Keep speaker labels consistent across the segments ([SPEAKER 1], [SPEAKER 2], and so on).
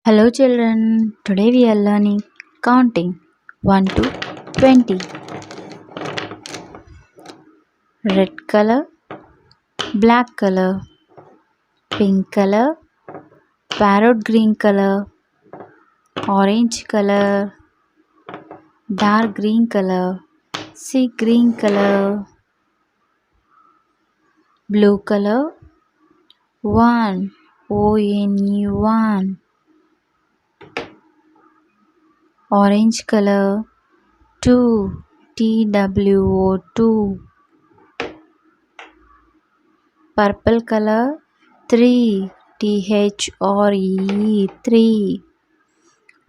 [SPEAKER 1] Hello children, today we are learning counting 1 to 20. Red color, black color, pink color, parrot green color, orange color, dark green color, sea green color, blue color, 1, O-N-E 1, orange color, 2, T-W-O 2, purple color, 3, THREE 3,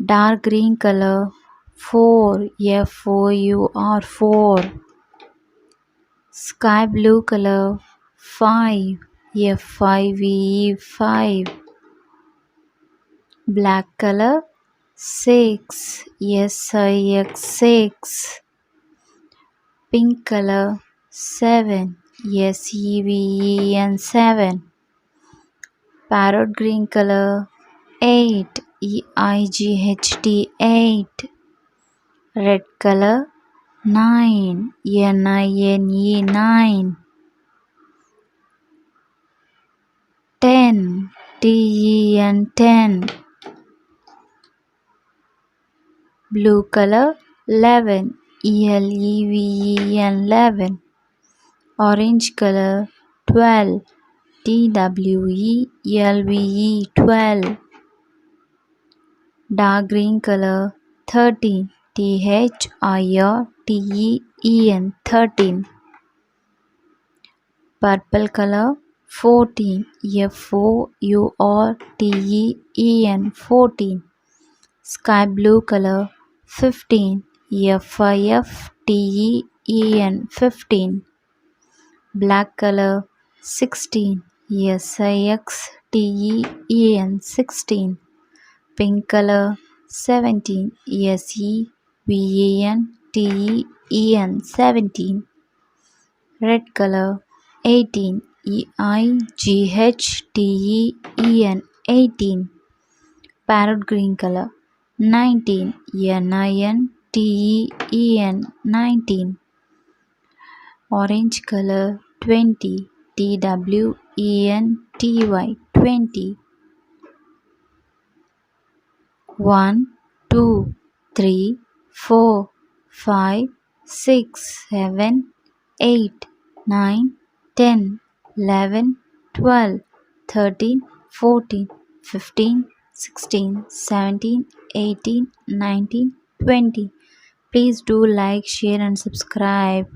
[SPEAKER 1] dark green color, 4, FOUR 4, sky blue color, 5, FIVE 5, black color, 6, SIX 6, pink color, 7, SEVEN 7, parrot green color, 8, EIGHT 8, red color, 9, NINE 9, 10, TEN 10, blue color, 11, ELEVEN 11, orange color, 12, TWELVE 12, dark green color, 13, THIRTEN 13, purple color, 14, FOURTEN 14, sky blue color, 15, FIFTEN 15, black color, 16, SIXTEN 16, pink color, 17, SEVENTEN 17, red color, 18, EIGHTEN 18, parrot green color, 19, NINTEN 19, orange color, 20, TWENTY 20, 1, 2, 3, 4, 5, 6, 7, 8, 9, 10, 11, 12, 13, 14, 15, 16, 17, 18, 19, 20. Please do like, share and subscribe.